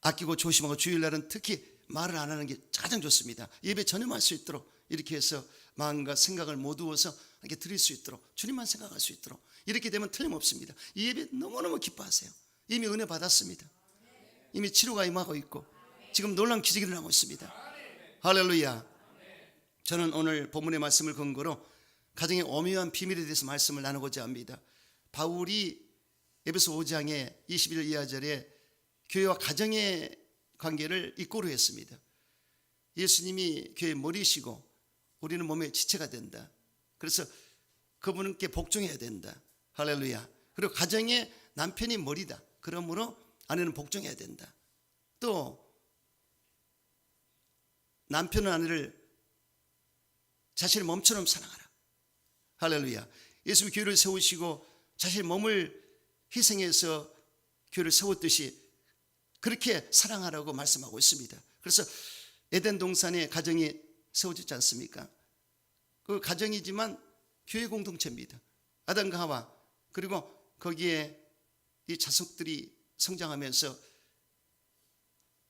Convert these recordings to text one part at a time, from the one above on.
아끼고 조심하고 주일날은 특히 말을 안 하는 게 가장 좋습니다. 예배 전념할 수 있도록 이렇게 해서 마음과 생각을 모두어서 이렇게 드릴 수 있도록, 주님만 생각할 수 있도록, 이렇게 되면 틀림없습니다. 이 예배 너무너무 기뻐하세요. 이미 은혜 받았습니다. 이미 치료가 임하고 있고 지금 놀라운 기적이 일어나고 있습니다. 할렐루야. 저는 오늘 본문의 말씀을 근거로 가정의 오묘한 비밀에 대해서 말씀을 나누고자 합니다. 바울이 에베소 5장의 21 이하절에 교회와 가정의 관계를 이꼬로 했습니다. 예수님이 교회의 머리시고 우리는 몸의 지체가 된다. 그래서 그분께 복종해야 된다. 할렐루야. 그리고 가정의 남편이 머리다. 그러므로 아내는 복종해야 된다. 또 남편은 아내를 자신의 몸처럼 사랑하라. 할렐루야. 예수님 교회를 세우시고 자신의 몸을 희생해서 교회를 세웠듯이 그렇게 사랑하라고 말씀하고 있습니다. 그래서 에덴 동산에 가정이 세워졌지 않습니까? 그 가정이지만 교회 공동체입니다. 아담과 하와, 그리고 거기에 이 자손들이 성장하면서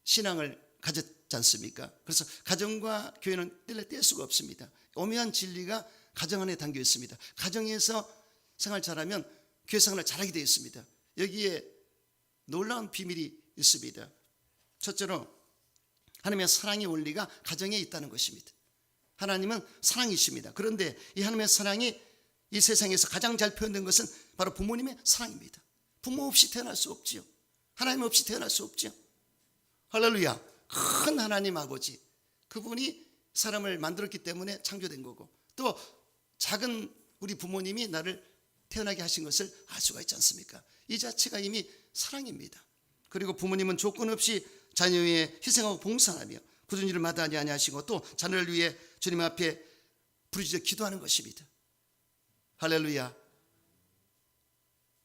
신앙을 가졌지 않습니까? 그래서 가정과 교회는 뗄 수가 없습니다. 오묘한 진리가 가정 안에 담겨 있습니다. 가정에서 생활 잘하면 교회 생활을 잘하게 되어 있습니다. 여기에 놀라운 비밀이 있습니다. 첫째로 하나님의 사랑의 원리가 가정에 있다는 것입니다. 하나님은 사랑이십니다. 그런데 이 하나님의 사랑이 이 세상에서 가장 잘 표현된 것은 바로 부모님의 사랑입니다. 부모 없이 태어날 수 없지요. 하나님 없이 태어날 수 없지요. 할렐루야. 큰 하나님 아버지, 그분이 사람을 만들었기 때문에 창조된 거고, 또 작은 우리 부모님이 나를 태어나게 하신 것을 알 수가 있지 않습니까? 이 자체가 이미 사랑입니다. 그리고 부모님은 조건 없이 자녀 위해 희생하고 봉사하며 굳은 일을 마다하지 아니하시고 또 자녀를 위해 주님 앞에 부르짖어 기도하는 것입니다. 할렐루야.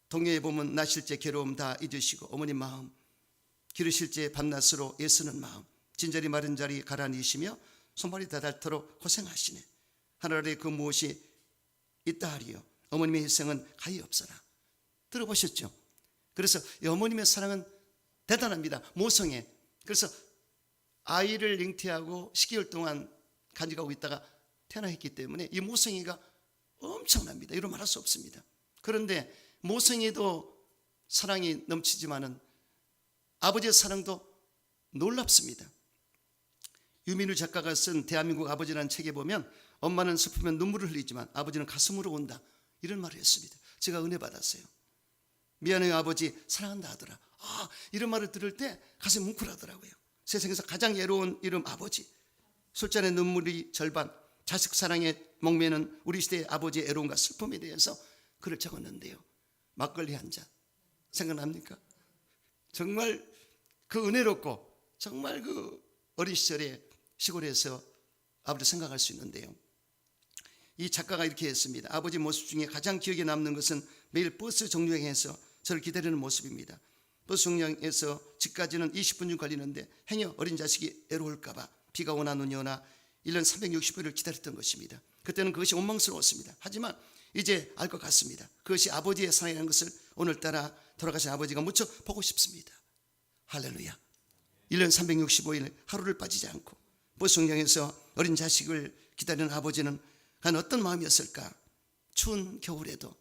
동료에 보면 나실 때 괴로움 다 잊으시고 어머니 마음, 기르실 때 밤낮으로 애쓰는 마음, 진자리 마른 자리 가라니시며 손발이 다 닳도록 고생하시네. 하늘에 그 무엇이 있다 하리요. 어머님의 희생은 가히 없어라. 들어보셨죠? 그래서 이 어머님의 사랑은 대단합니다. 모성애. 그래서 아이를 잉태하고 10개월 동안 간직하고 있다가 태어나했기 때문에 이 모성애가 엄청납니다. 이로 말할 수 없습니다. 그런데 모성애도 사랑이 넘치지만은 아버지의 사랑도 놀랍습니다. 유민우 작가가 쓴 대한민국 아버지라는 책에 보면 엄마는 슬프면 눈물을 흘리지만 아버지는 가슴으로 온다, 이런 말을 했습니다. 제가 은혜 받았어요. 미안해요 아버지, 사랑한다 하더라. 이런 말을 들을 때 가슴이 뭉클하더라고요. 세상에서 가장 애로운 이름 아버지, 술잔의 눈물이 절반, 자식 사랑에 목매는 우리 시대의 아버지의 애로움과 슬픔에 대해서 글을 적었는데요. 막걸리 한 잔 생각납니까? 정말 그 은혜롭고 정말 그 어린 시절에 시골에서 아버지 생각할 수 있는데요. 이 작가가 이렇게 했습니다. 아버지 모습 중에 가장 기억에 남는 것은 매일 버스 정류장에서 저를 기다리는 모습입니다. 버스 정류장에서 집까지는 20분 좀 걸리는데 행여 어린 자식이 애로울까 봐 비가 오나 눈이 오나 1년 365일을 기다렸던 것입니다. 그때는 그것이 원망스러웠습니다. 하지만 이제 알 것 같습니다. 그것이 아버지의 사랑이라는 것을 오늘따라 돌아가신 아버지가 무척 보고 싶습니다. 할렐루야. 1년 365일 하루를 빠지지 않고 버스 정류장에서 어린 자식을 기다리는 아버지는 과연 어떤 마음이었을까? 추운 겨울에도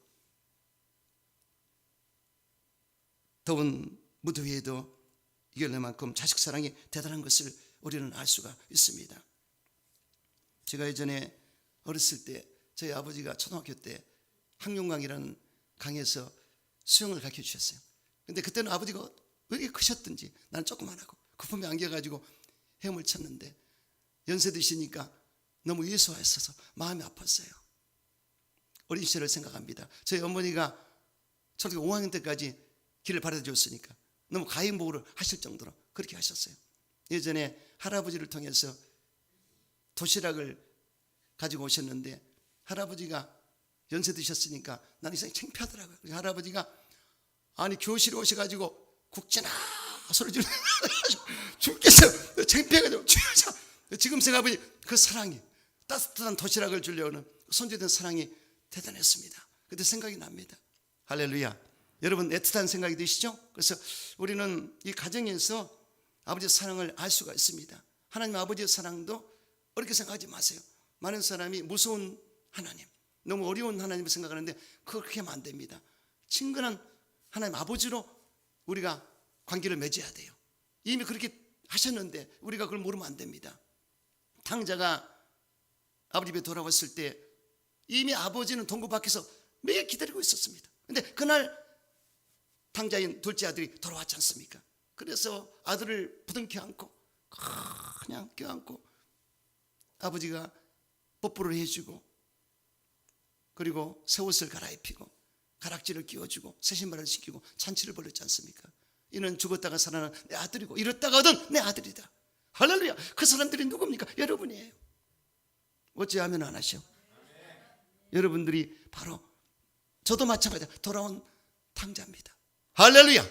더운 무더위에도 이겨낼 만큼 자식 사랑이 대단한 것을 우리는 알 수가 있습니다. 제가 예전에 어렸을 때 저희 아버지가 초등학교 때 항용강이라는 강에서 수영을 가르쳐 주셨어요. 근데 그때는 아버지가 왜 이렇게 크셨든지 나는 조그만하고 거품이 안겨가지고 헤엄을 쳤는데 연세 드시니까 너무 예수하셔서 마음이 아팠어요. 어린 시절을 생각합니다. 저희 어머니가 초등학교 5학년 때까지 길을 바라다 줬으니까 너무 가인보호를 하실 정도로 그렇게 하셨어요. 예전에 할아버지를 통해서 도시락을 가지고 오셨는데 할아버지가 연세 드셨으니까 나는 이상히 창피하더라고요. 할아버지가 아니 교실에 오셔가지고 국진아 소리 지르 죽겠어요. 창피해가지고 지금 생각해보니 그 사랑이, 따뜻한 도시락을 주려는 손주된 사랑이 대단했습니다. 그때 생각이 납니다. 할렐루야. 여러분 애틋한 생각이 드시죠? 그래서 우리는 이 가정에서 아버지의 사랑을 알 수가 있습니다. 하나님 아버지의 사랑도 어렵게 생각하지 마세요. 많은 사람이 무서운 하나님, 너무 어려운 하나님을 생각하는데 그렇게 하면 안 됩니다. 친근한 하나님 아버지로 우리가 관계를 맺어야 돼요. 이미 그렇게 하셨는데 우리가 그걸 모르면 안 됩니다. 탕자가 아버지 집에 돌아왔을 때 이미 아버지는 동굴 밖에서 매일 기다리고 있었습니다. 근데 그날 탕자인 둘째 아들이 돌아왔지 않습니까? 그래서 아들을 부둥켜 안고 그냥 껴안고 아버지가 뽀뽀를 해주고 그리고 새 옷을 갈아입히고 가락지를 끼워주고 새 신발을 신기고 잔치를 벌였지 않습니까? 이는 죽었다가 살아난 내 아들이고 이렇다가 얻은 내 아들이다. 할렐루야. 그 사람들이 누굽니까? 여러분이에요. 어찌하면 안 하셔? 여러분들이 바로 저도 마찬가지다. 돌아온 탕자입니다. 할렐루야.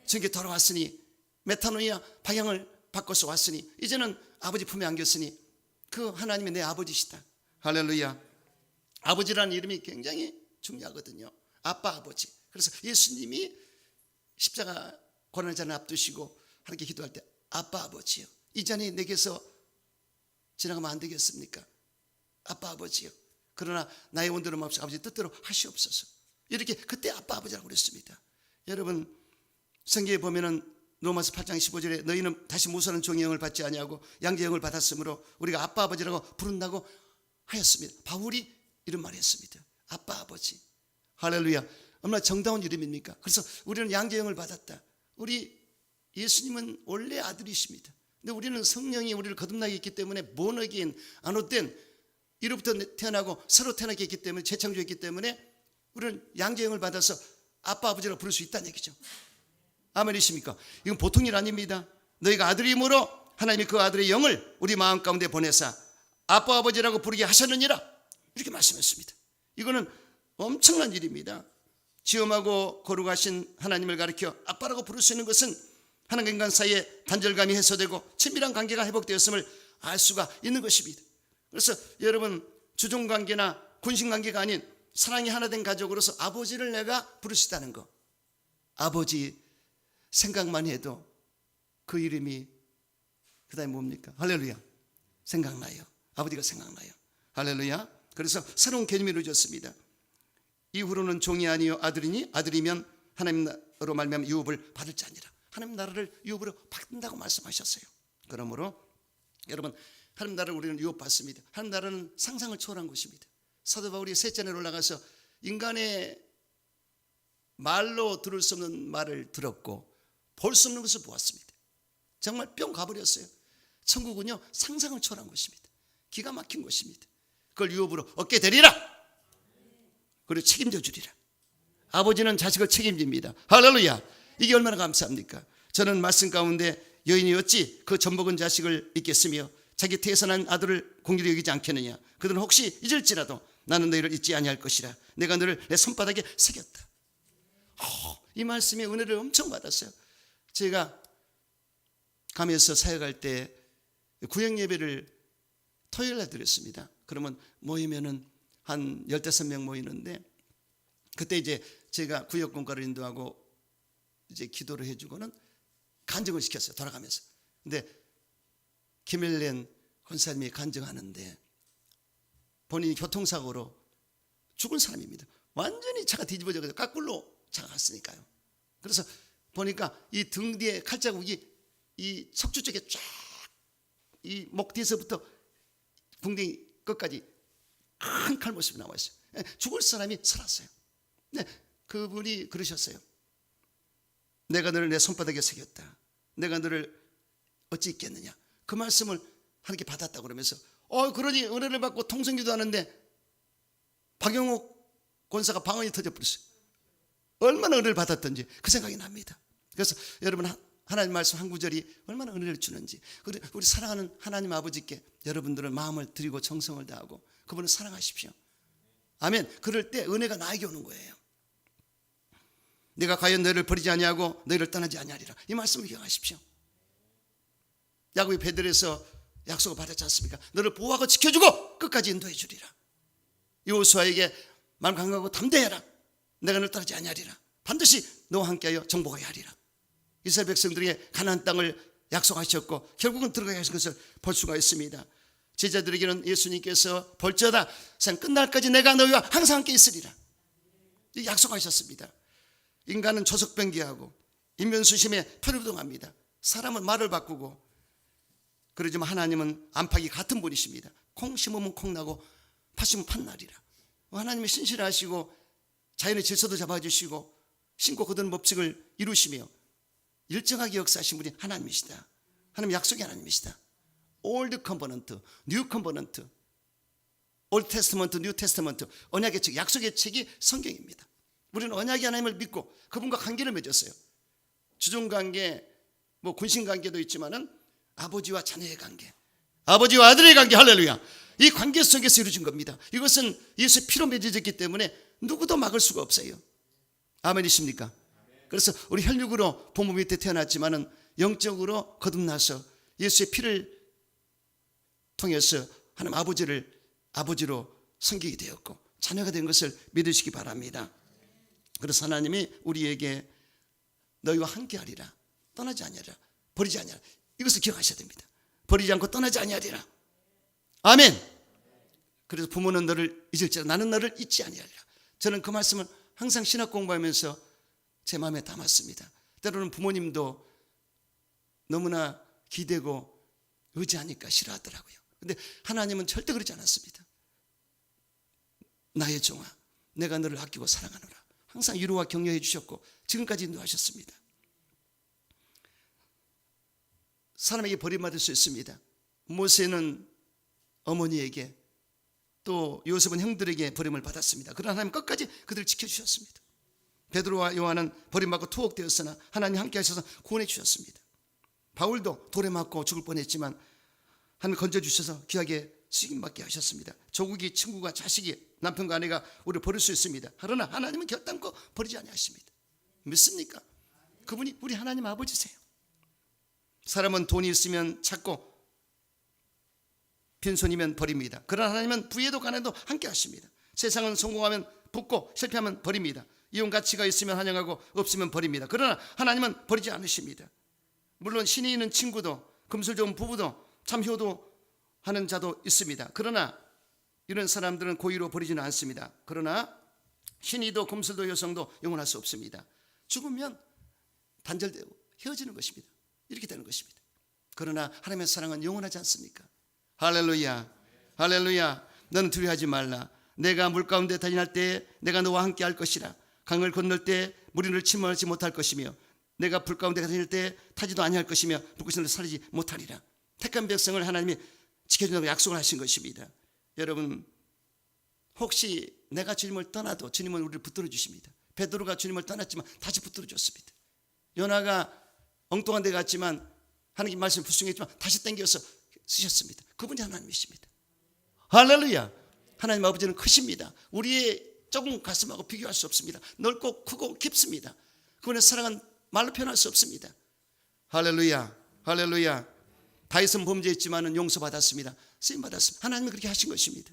저게 돌아왔으니 메타노이아 방향을 바꿔서 왔으니 이제는 아버지 품에 안겼으니 그 하나님이 내 아버지시다. 할렐루야. 아버지라는 이름이 굉장히 중요하거든요. 아빠 아버지. 그래서 예수님이 십자가 고난의 잔을 앞두시고 하나님께 기도할 때 아빠 아버지요, 이 잔이 내게서 지나가면 안 되겠습니까? 아빠 아버지요, 그러나 나의 원대로 마옵시고 아버지 뜻대로 하시옵소서. 이렇게 그때 아빠 아버지라고 그랬습니다. 여러분 성경에 보면은 로마서 8장 15절에 너희는 다시 모사는 종의 영을 받지 아니하고 양자의 영을 받았으므로 우리가 아빠 아버지라고 부른다고 하였습니다. 바울이 이런 말을 했습니다. 아빠 아버지. 할렐루야. 얼마나 정다운 이름입니까? 그래서 우리는 양자의 영을 받았다. 우리 예수님은 원래 아들이십니다. 근데 우리는 성령이 우리를 거듭나게 했기 때문에 본어게인 안옷된 이로부터 태어나고 새로 태어나게 했기 때문에 재창조했기 때문에 우리는 양자의 영을 받아서 아빠 아버지라고 부를 수 있다는 얘기죠. 아멘이십니까? 이건 보통 일 아닙니다. 너희가 아들이므로 하나님이 그 아들의 영을 우리 마음 가운데 보내사 아빠 아버지라고 부르게 하셨느니라, 이렇게 말씀했습니다. 이거는 엄청난 일입니다. 지엄하고 거룩하신 하나님을 가리켜 아빠라고 부를 수 있는 것은 하나님과 인간 사이에 단절감이 해소되고 친밀한 관계가 회복되었음을 알 수가 있는 것입니다. 그래서 여러분 주종관계나 군신관계가 아닌 사랑이 하나 된 가족으로서 아버지를 내가 부를 수 있다는 거, 아버지 생각만 해도 그 이름이 그 다음에 뭡니까? 할렐루야. 생각나요. 아버지가 생각나요. 할렐루야. 그래서 새로운 개념이 이루어졌습니다. 이후로는 종이 아니요 아들이니 아들이면 하나님으로 말미암아 유업을 받을 자니라. 하나님 나라를 유업으로 받는다고 말씀하셨어요. 그러므로 여러분 하나님 나라를 우리는 유업받습니다. 하나님 나라는 상상을 초월한 곳입니다. 사도 바울이 셋째 날에 올라가서 인간의 말로 들을 수 없는 말을 들었고 볼 수 없는 것을 보았습니다. 정말 뿅 가버렸어요. 천국은요 상상을 초월한 곳입니다. 기가 막힌 곳입니다. 그걸 유업으로 얻게 되리라. 그리고 책임져 주리라. 아버지는 자식을 책임집니다. 할렐루야. 이게 얼마나 감사합니까? 저는 말씀 가운데 여인이 어찌 그 젖먹은 자식을 잊겠으며 자기 태산한 아들을 공길히 여기지 않겠느냐. 그들은 혹시 잊을지라도 나는 너희를 잊지 아니할 것이라. 내가 너를 내 손바닥에 새겼다. 이 말씀에 은혜를 엄청 받았어요. 제가 감에서 사역할 때 구역 예배를 토요일날 드렸습니다. 그러면 모이면은 한 15명 모이는데 그때 이제 제가 구역 공과를 인도하고 이제 기도를 해주고는 간증을 시켰어요. 돌아가면서. 근데 김일랜 권사님이 간증하는데 본인이 교통사고로 죽은 사람입니다. 완전히 차가 뒤집어져서 까꿀로 차가 갔으니까요. 그래서 보니까 이 등 뒤에 칼자국이 이 척추 쪽에 쫙 이 목 뒤에서부터 궁둥이 끝까지 큰 칼 모습이 나와 있어요. 죽을 사람이 살았어요. 네, 그분이 그러셨어요. 내가 너를 내 손바닥에 새겼다. 내가 너를 어찌 잊겠느냐. 그 말씀을 하나님께 받았다고 그러면서 그러니 은혜를 받고 통성기도 하는데 박영옥 권사가 방언이 터져버렸어요. 얼마나 은혜를 받았던지 그 생각이 납니다. 그래서 여러분 하나님 말씀 한 구절이 얼마나 은혜를 주는지, 우리 사랑하는 하나님 아버지께 여러분들은 마음을 드리고 정성을 다하고 그분을 사랑하십시오. 아멘. 그럴 때 은혜가 나에게 오는 거예요. 내가 과연 너희를 버리지 아니하고 너희를 떠나지 아니하리라. 이 말씀을 기억하십시오. 야곱이 베들에서 약속을 받았지 않습니까? 너를 보호하고 지켜주고 끝까지 인도해 주리라. 여호수아에게 마음 강하고 담대해라. 내가 너를 떠나지 아니하리라. 반드시 너와 함께하여 정복하게 하리라. 이스라엘 백성들에게 가나안 땅을 약속하셨고 결국은 들어가게 하신 것을 볼 수가 있습니다. 제자들에게는 예수님께서 벌저다 세상 끝날까지 내가 너희와 항상 함께 있으리라 약속하셨습니다. 인간은 조석변기하고 인면수심에 표류동합니다. 사람은 말을 바꾸고 그러지만 하나님은 안팎이 같은 분이십니다. 콩 심으면 콩 나고 팥 심으면 팥 나리라. 하나님이 신실하시고 자연의 질서도 잡아주시고 신고 거두는 법칙을 이루시며 일정하게 역사하신 분이 하나님이시다. 하나님 약속의 하나님이시다. 올드 컨버넌트, 뉴 컨버넌트, 올드 테스트먼트, 뉴 테스트먼트, 언약의 책, 약속의 책이 성경입니다. 우리는 언약의 하나님을 믿고 그분과 관계를 맺었어요. 주종관계, 군신관계도 있지만은 아버지와 자녀의 관계, 아버지와 아들의 관계, 할렐루야. 이 관계 속에서 이루어진 겁니다. 이것은 예수의 피로 맺어졌기 때문에 누구도 막을 수가 없어요. 아멘이십니까? 그래서 우리 혈육으로 부모 밑에 태어났지만은 영적으로 거듭나서 예수의 피를 통해서 하나님 아버지를 아버지로 섬기게 되었고 자녀가 된 것을 믿으시기 바랍니다. 그래서 하나님이 우리에게 너희와 함께하리라, 떠나지 아니하리라, 버리지 아니하리라, 이것을 기억하셔야 됩니다. 버리지 않고 떠나지 아니하리라. 아멘. 그래서 부모는 너를 잊을지라 나는 너를 잊지 아니하리라. 저는 그 말씀을 항상 신학 공부하면서 제 마음에 담았습니다. 때로는 부모님도 너무나 기대고 의지하니까 싫어하더라고요. 근데 하나님은 절대 그러지 않았습니다. 나의 종아, 내가 너를 아끼고 사랑하노라. 항상 위로와 격려해 주셨고 지금까지 인도하셨습니다. 사람에게 버림받을 수 있습니다. 모세는 어머니에게 또 요셉은 형들에게 버림을 받았습니다. 그러나 하나님 끝까지 그들을 지켜주셨습니다. 베드로와 요한은 버림받고 투옥되었으나 하나님 함께 하셔서 구원해 주셨습니다. 바울도 돌에 맞고 죽을 뻔했지만 하나님 건져주셔서 귀하게 수익받게 하셨습니다. 조국이 친구가 자식이 남편과 아내가 우리를 버릴 수 있습니다. 그러나 하나님은 결단코 버리지 아니하십니다. 믿습니까? 그분이 우리 하나님 아버지세요. 사람은 돈이 있으면 찾고 빈손이면 버립니다. 그러나 하나님은 부에도 가난에도 함께 하십니다. 세상은 성공하면 붙고 실패하면 버립니다. 이용 가치가 있으면 환영하고 없으면 버립니다. 그러나 하나님은 버리지 않으십니다. 물론 신이 있는 친구도 금술 좋은 부부도 참 효도하는 자도 있습니다. 그러나 이런 사람들은 고의로 버리지는 않습니다. 그러나 신이도 금술도 여성도 영원할 수 없습니다. 죽으면 단절되고 헤어지는 것입니다. 이렇게 되는 것입니다. 그러나 하나님의 사랑은 영원하지 않습니까? 할렐루야, 할렐루야. 너는 두려워하지 말라. 내가 물 가운데 다니할 때에 내가 너와 함께 할 것이라. 강을 건널 때 물이 너를 침몰하지 못할 것이며 내가 불 가운데 다닐 때 타지도 아니할 것이며 불꽃이 너를 사르지 못하리라. 택한 백성을 하나님이 지켜준다고 약속을 하신 것입니다. 여러분, 혹시 내가 주님을 떠나도 주님은 우리를 붙들어 주십니다. 베드로가 주님을 떠났지만 다시 붙들어 줬습니다. 요나가 엉뚱한 데 갔지만 하나님 말씀 불순했지만 다시 땡겨서 쓰셨습니다. 그분이 하나님이십니다. 할렐루야. 하나님 아버지는 크십니다. 우리의 조금 가슴하고 비교할 수 없습니다. 넓고 크고 깊습니다. 그분의 사랑은 말로 표현할 수 없습니다. 할렐루야, 할렐루야. 다윗은 범죄했지만 용서받았습니다. 쓰임받았습니다. 하나님은 그렇게 하신 것입니다.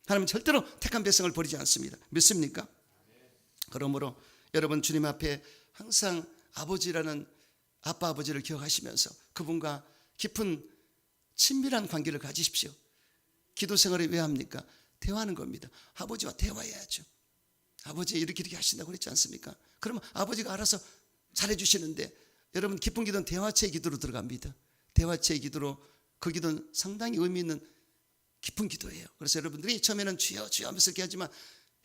하나님은 절대로 택한 백성을 버리지 않습니다. 믿습니까? 그러므로 여러분 주님 앞에 항상 아버지라는 아빠 아버지를 기억하시면서 그분과 깊은 친밀한 관계를 가지십시오. 기도 생활을 왜 합니까? 대화하는 겁니다. 아버지와 대화해야죠. 아버지 이렇게 하신다고 그랬지 않습니까? 그러면 아버지가 알아서 잘해주시는데 여러분 깊은 기도는 대화체의 기도로 들어갑니다. 대화체의 기도로 그 기도는 상당히 의미 있는 깊은 기도예요. 그래서 여러분들이 처음에는 주여 주여 하면서 이렇게 하지만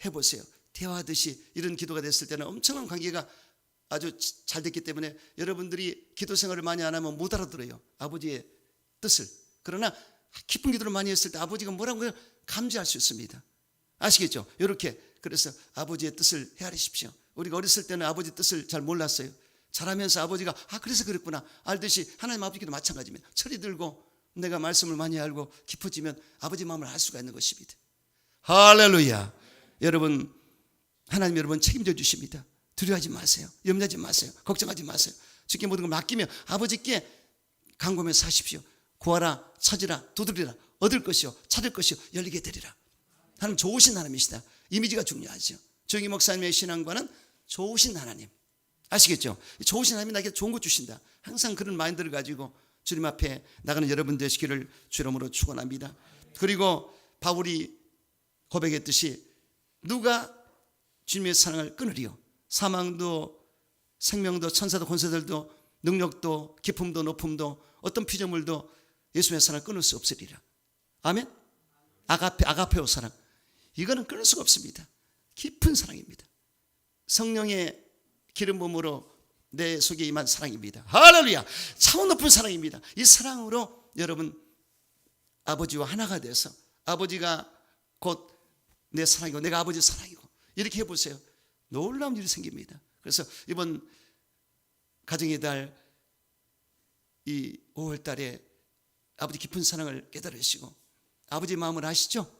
해보세요. 대화하듯이 이런 기도가 됐을 때는 엄청난 관계가 아주 잘 됐기 때문에 여러분들이 기도 생활을 많이 안 하면 못 알아들어요. 아버지의 뜻을. 그러나 깊은 기도를 많이 했을 때 아버지가 뭐라고 감지할 수 있습니다. 아시겠죠? 이렇게. 그래서 아버지의 뜻을 헤아리십시오. 우리가 어렸을 때는 아버지 뜻을 잘 몰랐어요. 자라면서 아버지가 그래서 그랬구나 알듯이 하나님 아버지도 마찬가지입니다. 철이 들고 내가 말씀을 많이 알고 깊어지면 아버지 마음을 알 수가 있는 것입니다. 할렐루야. 여러분 하나님 여러분 책임져 주십니다. 두려워하지 마세요. 염려하지 마세요. 걱정하지 마세요. 주께 모든 걸 맡기며 아버지께 간구하면서 사십시오. 구하라 찾으라 두드리라 얻을 것이요 찾을 것이요 열리게 되리라. 하나님 좋으신 하나님이시다. 이미지가 중요하죠. 정희 목사님의 신앙과는 좋으신 하나님, 아시겠죠? 좋으신 하나님이 나에게 좋은 것 주신다. 항상 그런 마인드를 가지고 주님 앞에 나가는 여러분 되시기를 주 이름으로 축원합니다. 그리고 바울이 고백했듯이 누가 주님의 사랑을 끊으리요? 사망도 생명도 천사도 권세들도 능력도 기품도 높음도 어떤 피조물도 예수님의 사랑을 끊을 수 없으리라. 아멘. 아가페오 사랑, 이거는 끊을 수가 없습니다. 깊은 사랑입니다. 성령의 기름 부음으로 내 속에 임한 사랑입니다. 할렐루야. 차원 높은 사랑입니다. 이 사랑으로 여러분 아버지와 하나가 돼서 아버지가 곧 내 사랑이고 내가 아버지 사랑이고 이렇게 해보세요. 놀라운 일이 생깁니다. 그래서 이번 가정의 달 이 5월 달에 아버지 깊은 사랑을 깨달으시고 아버지 마음을 아시죠?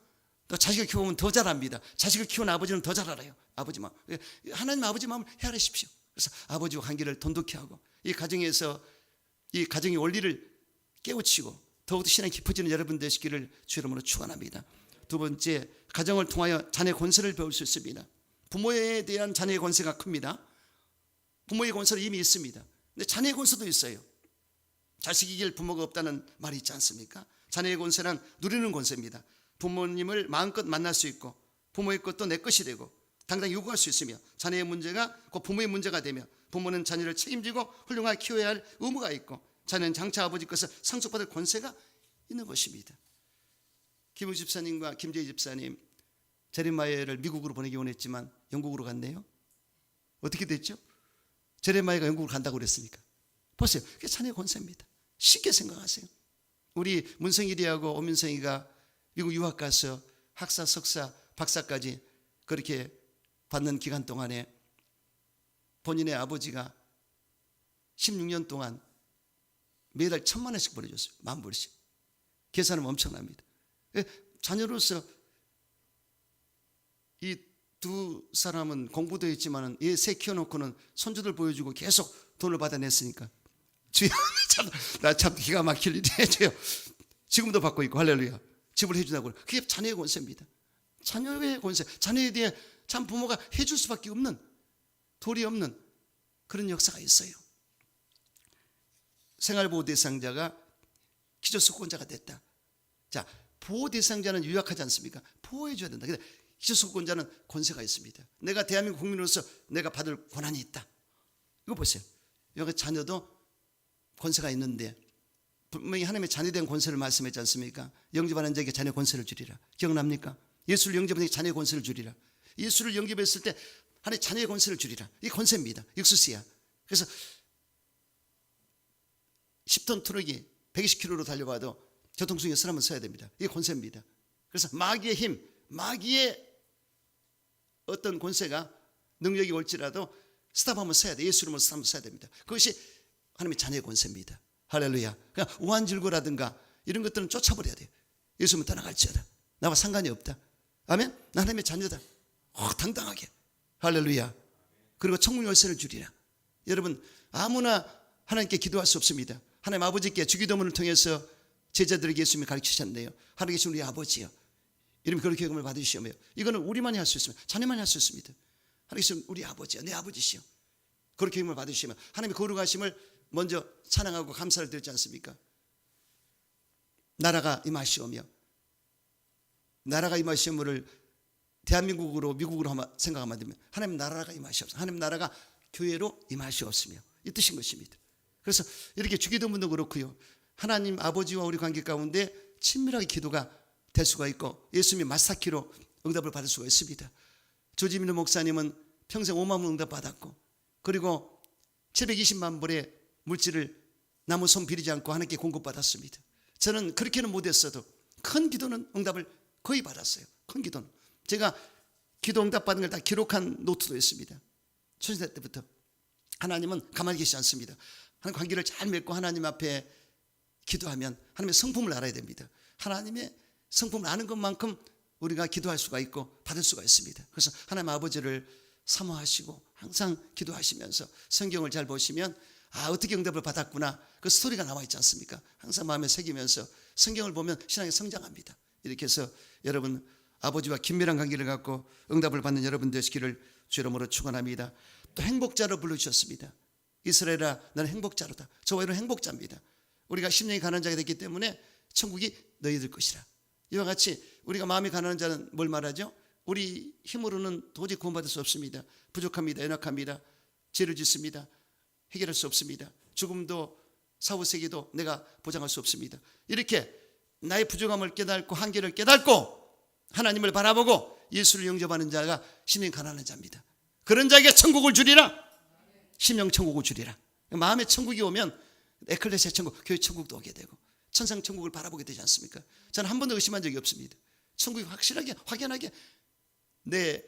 또 자식을 키우면 더 잘합니다. 자식을 키운 아버지는 더 잘 알아요. 아버지 마음. 하나님 아버지 마음을 헤아리십시오. 그래서 아버지와 관계를 돈독히 하고 이 가정에서 이 가정의 원리를 깨우치고 더욱더 신앙이 깊어지는 여러분 되시기를 주 이름으로 축원합니다. 두 번째, 가정을 통하여 자녀의 권세를 배울 수 있습니다. 부모에 대한 자녀의 권세가 큽니다. 부모의 권세는 이미 있습니다. 근데 자녀의 권세도 있어요. 자식이 이길 부모가 없다는 말이 있지 않습니까? 자녀의 권세는 누리는 권세입니다. 부모님을 마음껏 만날 수 있고 부모의 것도 내 것이 되고 당당히 요구할 수 있으며 자녀의 문제가 곧 부모의 문제가 되며 부모는 자녀를 책임지고 훌륭하게 키워야 할 의무가 있고 자녀는 장차 아버지 것을 상속받을 권세가 있는 것입니다. 김우 집사님과 김재희 집사님 제레마야를 미국으로 보내기 원했지만 영국으로 갔네요. 어떻게 됐죠? 제레마야가 영국으로 간다고 그랬습니까? 보세요. 그게 자녀의 권세입니다. 쉽게 생각하세요. 우리 문성일이하고 오민성이가 미국 유학 가서 학사, 석사, 박사까지 그렇게 받는 기간 동안에 본인의 아버지가 16년 동안 매달 1,000만 원씩 보내줬어요. 10,000불씩. 계산은 엄청납니다. 자녀로서 이 두 사람은 공부도 했지만 얘 새 키워놓고는 손주들 보여주고 계속 돈을 받아냈으니까 주여, 나 참 기가 막힐 일이 해줘요. 지금도 받고 있고 할렐루야. 집을 해준다고. 그게 자녀의 권세입니다. 자녀의 권세. 자녀에 대해 참 부모가 해줄 수밖에 없는, 도리 없는 그런 역사가 있어요. 생활보호 대상자가 기초수급권자가 됐다. 자, 보호 대상자는 유약하지 않습니까? 보호해줘야 된다. 근데 기초수급권자는 권세가 있습니다. 내가 대한민국 국민으로서 내가 받을 권한이 있다. 이거 보세요. 여기 자녀도 권세가 있는데 분명히 하나님의 자녀에 대한 권세를 말씀했지 않습니까? 영접하는 자에게 자녀 권세를 주리라. 기억납니까? 예수를 영접하는 자에게 자녀의 권세를 주리라. 예수를 영접했을 때 하나님의 자녀의 권세를 주리라. 이게 권세입니다. 육수시야. 그래서 10톤 트럭이 120km로 달려봐도 교통수에 사람은 서야 됩니다. 이게 권세입니다. 그래서 마귀의 힘, 마귀의 어떤 권세가 능력이 올지라도 스탑하면 서야 돼. 예수 이름으로 스탑하면 서야 됩니다. 그것이 하나님의 자녀의 권세입니다. 할렐루야. 그냥 우한질고라든가 이런 것들은 쫓아버려야 돼요. 예수님은 떠나갈지어다. 나와 상관이 없다. 아멘. 나 하나님의 자녀다. 당당하게. 할렐루야. 그리고 천국 열쇠를 주리라. 여러분 아무나 하나님께 기도할 수 없습니다. 하나님 아버지께 주기도문을 통해서 제자들에게 예수님이 가르치셨네요. 하나님 계신 우리 아버지요, 이러면 그렇게 경험을 받으시오며, 이거는 우리만이 할 수 있습니다. 자녀만이 할 수 있습니다. 하나님 계신 우리 아버지요, 내 아버지시요, 그렇게 경험을 받으시면 하나님의 거룩하심을 먼저 찬양하고 감사를 드리지 않습니까? 나라가 임하시오며, 나라가 임하시오며를 대한민국으로 미국으로 생각하면 되면 하나님 나라가 임하시옵소서. 하나님 나라가 교회로 임하시옵소며, 이 뜻인 것입니다. 그래서 이렇게 주기도문도 그렇고요, 하나님 아버지와 우리 관계 가운데 친밀하게 기도가 될 수가 있고 예수님이 마사키로 응답을 받을 수가 있습니다. 조지민우 목사님은 평생 5만 원 응답 받았고, 그리고 720만 불의 물질을 남의 손 비리지 않고 하나님께 공급받았습니다. 저는 그렇게는 못했어도 큰 기도는 응답을 거의 받았어요. 큰 기도는 제가 기도 응답 받은 걸 다 기록한 노트도 있습니다. 초신대 때부터. 하나님은 가만히 계시지 않습니다. 하나님 관계를 잘 맺고 하나님 앞에 기도하면 하나님의 성품을 알아야 됩니다. 하나님의 성품을 아는 것만큼 우리가 기도할 수가 있고 받을 수가 있습니다. 그래서 하나님 아버지를 사모하시고 항상 기도하시면서 성경을 잘 보시면 어떻게 응답을 받았구나, 그 스토리가 나와 있지 않습니까? 항상 마음에 새기면서 성경을 보면 신앙이 성장합니다. 이렇게 해서 여러분 아버지와 긴밀한 관계를 갖고 응답을 받는 여러분 되시기를 주 이름으로 축원합니다. 또 행복자로 불러주셨습니다. 이스라엘아 너는 행복자로다. 저와 여러분 행복자입니다. 우리가 심령이 가난한 자가 됐기 때문에 천국이 너희들 것이라. 이와 같이 우리가 마음이 가난한 자는 뭘 말하죠? 우리 힘으로는 도저히 구원받을 수 없습니다. 부족합니다. 연약합니다. 죄를 짓습니다. 해결할 수 없습니다. 죽음도 사후세계도 내가 보장할 수 없습니다. 이렇게 나의 부족함을 깨닫고 한계를 깨닫고 하나님을 바라보고 예수를 영접하는 자가 심령이 가난한 자입니다. 그런 자에게 천국을 주리라. 심령 천국을 주리라. 마음의 천국이 오면 에클레시아 천국, 교회 천국도 오게 되고 천상 천국을 바라보게 되지 않습니까? 저는 한 번도 의심한 적이 없습니다. 천국이 확실하게 확연하게 내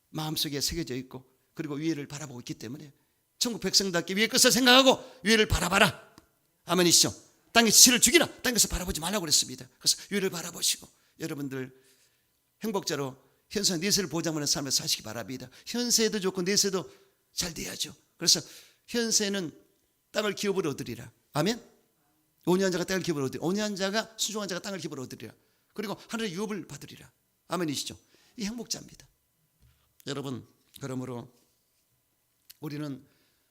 마음속에 새겨져 있고 그리고 위에를 바라보고 있기 때문에 천국 백성답게 위의 것을 생각하고 위에를 바라봐라. 아멘이시죠? 땅의 지체를 죽이라. 땅의 것을 바라보지 말라고 그랬습니다. 그래서 위를 바라보시고 여러분들 행복자로 현세 내세를 보장하는 삶을 사시기 바랍니다. 현세도 좋고 내세도 잘 돼야죠. 그래서 현세는 땅을 기업으로 얻으리라. 아멘. 온유한 자가 땅을 기업으로 얻으리라. 온유한 자가 순종한 자가 땅을 기업으로 얻으리라. 그리고 하늘의 유업을 받으리라. 아멘이시죠? 이 행복자입니다. 여러분, 그러므로 우리는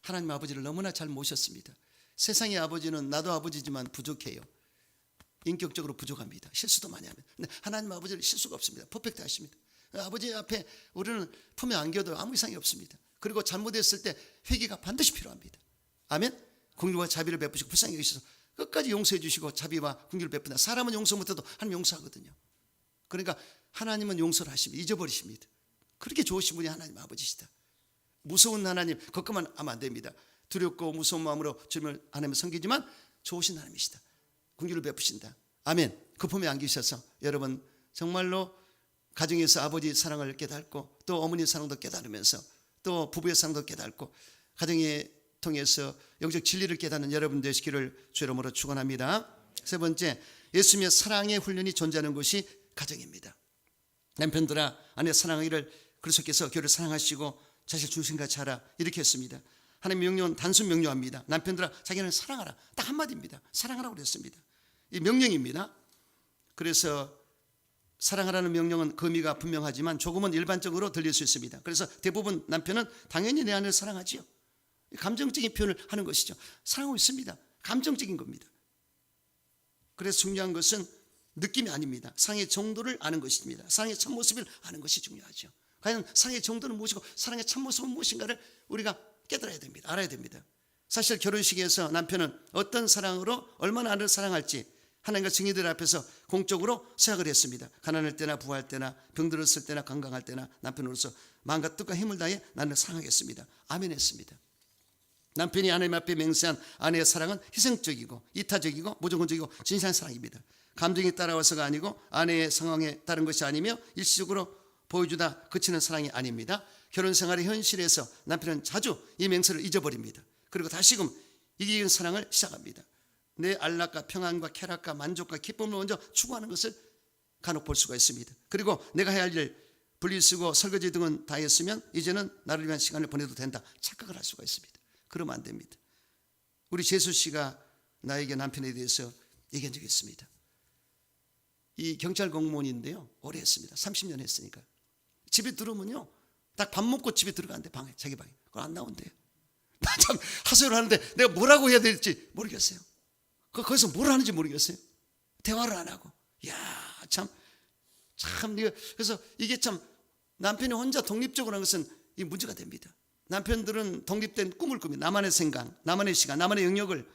하나님 아버지를 너무나 잘 모셨습니다. 세상의 아버지는 나도 아버지지만 부족해요. 인격적으로 부족합니다. 실수도 많이 합니다. 근데 하나님 아버지는 실수가 없습니다. 퍼펙트 하십니다. 아버지 앞에 우리는 품에 안겨도 아무 이상이 없습니다. 그리고 잘못했을 때 회개가 반드시 필요합니다. 아멘. 긍휼과 자비를 베푸시고 불쌍히 여기셔서 끝까지 용서해 주시고 자비와 긍휼을 베푼다. 사람은 용서 못해도 하나님 용서하거든요. 그러니까 하나님은 용서를 하십니다. 잊어버리십니다. 그렇게 좋으신 분이 하나님 아버지시다. 무서운 하나님 그것만 하면 안 됩니다. 두렵고 무서운 마음으로 주님을 하나님을 섬기지만 좋으신 하나님이시다. 긍휼을 베푸신다. 아멘. 그 품에 안기셔서 여러분 정말로 가정에서 아버지 사랑을 깨닫고 또 어머니 사랑도 깨달으면서 또 부부의 사랑도 깨닫고 가정에 통해서 영적 진리를 깨닫는 여러분 되시기를 주 이름으로 축원합니다. 세 번째, 예수님의 사랑의 훈련이 존재하는 것이 가정입니다. 남편들아 아내 사랑하기를 그리스도께서 교회를 사랑하시고 자식 중심같이 하라 이렇게 했습니다. 하나님의 명령은 단순 명령합니다. 남편들아 자기는 사랑하라. 딱 한마디입니다. 사랑하라고 그랬습니다. 이 명령입니다. 그래서 사랑하라는 명령은 그 의미가 분명하지만 조금은 일반적으로 들릴 수 있습니다. 그래서 대부분 남편은 당연히 내 아내를 사랑하지요. 감정적인 표현을 하는 것이죠. 사랑하고 있습니다. 감정적인 겁니다. 그래서 중요한 것은 느낌이 아닙니다. 사랑의 정도를 아는 것입니다. 사랑의 참모습을 아는 것이 중요하죠. 과연 사랑의 정도는 무엇이고 사랑의 참모습은 무엇인가를 우리가 깨달아야 됩니다. 알아야 됩니다. 사실 결혼식에서 남편은 어떤 사랑으로 얼마나 아내를 사랑할지 하나님과 증인들 앞에서 공적으로 생각을 했습니다. 가난할 때나 부할 때나 병들었을 때나 건강할 때나 남편으로서 마음과 뜻과 힘을 다해 나를 사랑하겠습니다. 아멘 했습니다. 남편이 하나님 앞에 맹세한 아내의 사랑은 희생적이고 이타적이고 무조건적이고 진실한 사랑입니다. 감정이 따라와서가 아니고 아내의 상황에 따른 것이 아니며 일시적으로 보여주다 그치는 사랑이 아닙니다. 결혼 생활의 현실에서 남편은 자주 이 맹세를 잊어버립니다. 그리고 다시금 이기는 사랑을 시작합니다. 내 안락과 평안과 쾌락과 만족과 기쁨을 먼저 추구하는 것을 간혹 볼 수가 있습니다. 그리고 내가 해야 할 일 분리수거 설거지 등은 다 했으면 이제는 나를 위한 시간을 보내도 된다 착각을 할 수가 있습니다. 그러면 안 됩니다. 우리 재수 씨가 나에게 남편에 대해서 얘기한 적이 있습니다. 이 경찰 공무원인데요 오래 했습니다. 30년 했으니까 집에 들어오면요 딱 밥 먹고 집에 들어가는데 방에 자기 방에 그걸 안 나온대요. 나 참 하소연을 하는데 내가 뭐라고 해야 될지 모르겠어요. 거기서 뭘 하는지 모르겠어요. 대화를 안 하고 야 참 그래서 이게 참 남편이 혼자 독립적으로 하는 것은 이 문제가 됩니다. 남편들은 독립된 꿈을 꿉니다. 나만의 생각, 나만의 시간, 나만의 영역을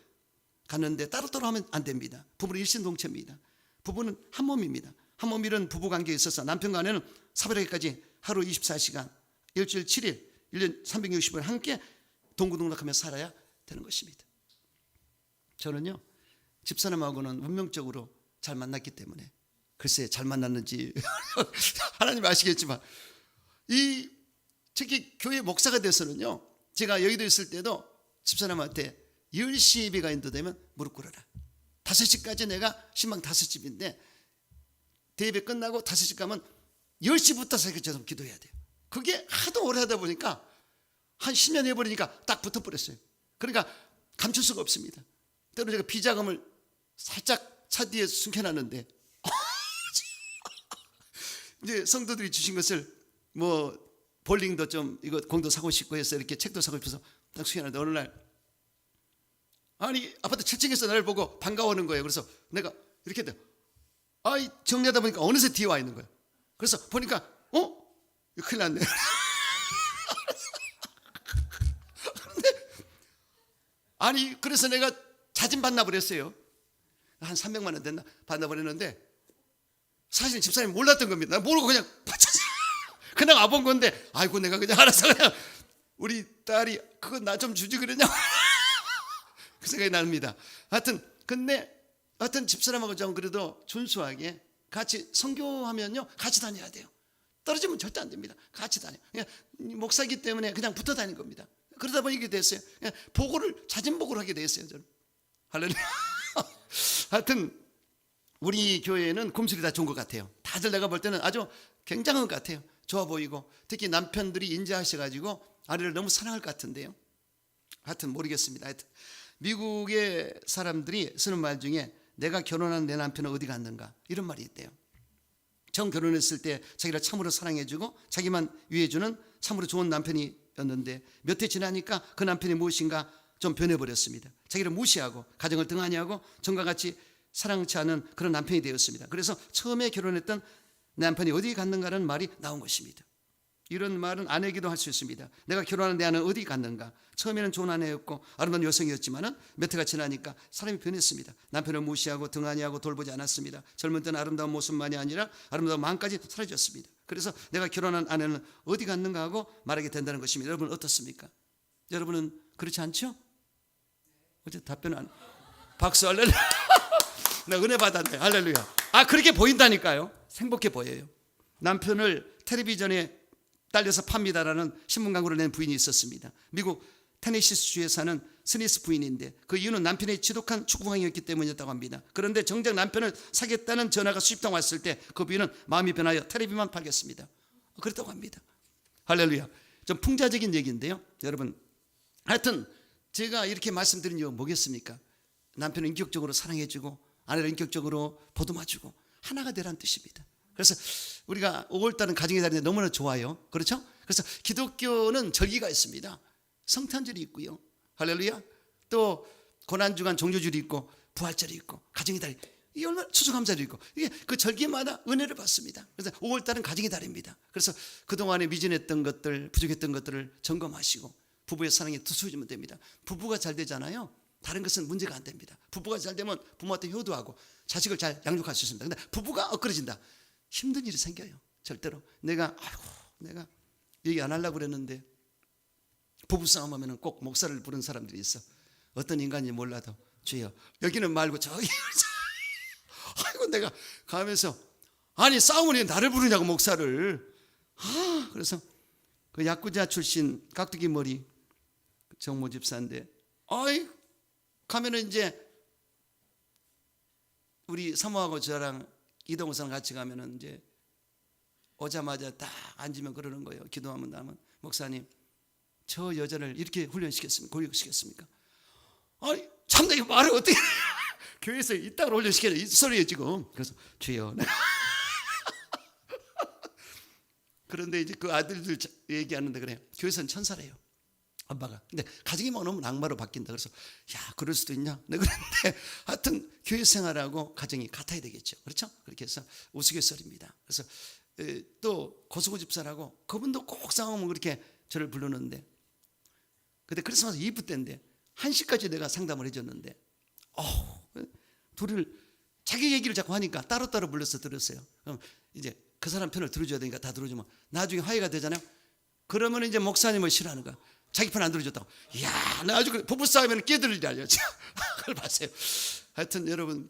갖는데 따로따로 하면 안 됩니다. 부부는 일신동체입니다. 부부는 한 몸입니다. 한 몸이란 부부관계에 있어서 남편과 아내는 사별하기까지 하루 24시간, 일주일 7일, 1년 360일 함께 동고동락하며 살아야 되는 것입니다. 저는요 집사람하고는 운명적으로 잘 만났기 때문에 글쎄 잘 만났는지 하나님 아시겠지만 특히 교회 목사가 돼서는요 제가 여의도에 있을 때도 집사람한테 10시 예배가 인도되면 무릎 꿇어라. 5시까지 내가 신방 5집인데 대예배 끝나고 5시 가면 10시부터 새벽처럼 기도해야 돼요. 그게 하도 오래 하다 보니까 한 10년 해버리니까 딱 붙어버렸어요. 그러니까 감출 수가 없습니다. 때로 제가 비자금을 살짝 차 뒤에 숨겨놨는데 이제 성도들이 주신 것을 뭐 볼링도 좀 이거 공도 사고 싶고 해서 이렇게 책도 사고 싶어서 딱 수행하는데 어느 날 아니 아파트 7층에서 나를 보고 반가워하는 거예요. 그래서 내가 이렇게 했대. 아이 정리하다 보니까 어느새 뒤에 와 있는 거예요. 그래서 보니까 이거 큰일 났네. 아니 그래서 내가 자진 반납을 했어요. 한 300만 원 됐나 반납을 했는데 사실은 집사님이 몰랐던 겁니다. 나 모르고 그냥 그냥 와본 건데 아이고 내가 그냥 알아서 그냥 우리 딸이 그거 나 좀 주지 그러냐고 그 생각이 납니다. 근데 집사람하고 좀 그래도 준수하게 같이 선교하면요 같이 다녀야 돼요. 떨어지면 절대 안 됩니다. 같이 다녀. 그냥 목사기 때문에 그냥 붙어 다닌 겁니다. 그러다 보니 이게 됐어요. 자진 보고를 하게 됐어요. 저는 할렐루야. 하여튼 우리 교회는 곰술이 다 좋은 것 같아요. 다들 내가 볼 때는 아주 굉장한 것 같아요. 좋아 보이고 특히 남편들이 인자하셔가지고 아내를 너무 사랑할 것 같은데요. 하여튼 모르겠습니다. 하여튼 미국의 사람들이 쓰는 말 중에 내가 결혼한 내 남편은 어디 갔는가 이런 말이 있대요. 처음 결혼했을 때 자기를 참으로 사랑해주고 자기만 위해주는 참으로 좋은 남편이었는데 몇 해 지나니까 그 남편이 무엇인가 좀 변해버렸습니다. 자기를 무시하고 가정을 등한히하고 전과 같이 사랑치 않은 그런 남편이 되었습니다. 그래서 처음에 결혼했던 남편이 어디 갔는가라는 말이 나온 것입니다. 이런 말은 아내에게도 할 수 있습니다. 내가 결혼한 내 아내는 어디 갔는가. 처음에는 좋은 아내였고 아름다운 여성이었지만 몇 해가 지나니까 사람이 변했습니다. 남편을 무시하고 등한히하고 돌보지 않았습니다. 젊은 때는 아름다운 모습만이 아니라 아름다운 마음까지 사라졌습니다. 그래서 내가 결혼한 아내는 어디 갔는가 하고 말하게 된다는 것입니다. 여러분 어떻습니까? 여러분은 그렇지 않죠? 어제 답변 안 박수 할렐루야. 나 은혜 받았네. 할렐루야. 그렇게 보인다니까요. 행복해 보여요. 남편을 텔레비전에 딸려서 팝니다라는 신문 광고를 낸 부인이 있었습니다. 미국 테네시주에 사는 스니스 부인인데 그 이유는 남편의 지독한 축구광이었기 때문이었다고 합니다. 그런데 정작 남편을 사겠다는 전화가 수십 통 왔을 때 그 부인은 마음이 변하여 텔레비만 팔겠습니다. 그렇다고 합니다. 할렐루야. 좀 풍자적인 얘기인데요. 여러분 하여튼 제가 이렇게 말씀드린 이유가 뭐겠습니까? 남편을 인격적으로 사랑해주고 아내를 인격적으로 보듬어주고 하나가 되라는 뜻입니다. 그래서 우리가 5월달은 가정의 달인데 너무나 좋아요. 그렇죠? 그래서 기독교는 절기가 있습니다. 성탄절이 있고요. 할렐루야. 또 고난주간 종료절이 있고 부활절이 있고 가정의 달 이게 얼마나 추수감사절이 있고 이게 그 절기마다 은혜를 받습니다. 그래서 5월달은 가정의 달입니다. 그래서 그동안에 미진했던 것들 부족했던 것들을 점검하시고 부부의 사랑에 투수해주면 됩니다. 부부가 잘 되잖아요. 다른 것은 문제가 안 됩니다. 부부가 잘 되면 부모한테 효도하고 자식을 잘 양육할 수 있습니다. 근데 부부가 엇그러진다. 힘든 일이 생겨요. 절대로. 내가 얘기 안 하려고 그랬는데 부부싸움 하면 꼭 목사를 부른 사람들이 있어. 어떤 인간인지 몰라도 주여 여기는 말고 저기 아이고 내가 가면서 아니 싸움은 왜 나를 부르냐고 목사를. 그래서 그 야구자 출신 깍두기 머리 정모 집사인데 가면은 이제 우리 사모하고 저랑 이동우상 같이 가면은 이제 오자마자 딱 앉으면 그러는 거예요. 기도하면 나면 목사님 저 여자를 이렇게 훈련시켰습니까? 교육시켰습니까? 아니 참나 이 말을 어떻게 교회에서 이따가 훈련시켜야 이 소리예요 지금. 그래서 주여. 그런데 이제 그 아들들 얘기하는데 그래 교회에서는 천사래요. 아빠가. 근데 가정이 많으면 악마로 바뀐다. 그래서 야 그럴 수도 있냐? 네 그런데 하여튼 교회 생활하고 가정이 같아야 되겠죠. 그렇죠? 그렇게 해서 우스갯소리입니다. 그래서 또 고수고 집사라고 그분도 꼭 싸우면 그렇게 저를 부르는데 그때 크리스마스 이브 때인데 1시까지 내가 상담을 해줬는데 둘을 자기 얘기를 자꾸 하니까 따로따로 불러서 들었어요. 그럼 이제 그 사람 편을 들어줘야 되니까 다 들어주면 나중에 화해가 되잖아요. 그러면 이제 목사님을 싫어하는 거야. 자기 편 안 들어줬다고. 이야, 나 아주 부부싸움에는 끼어들 일이 아니야. 그걸 봤어요. 하여튼 여러분,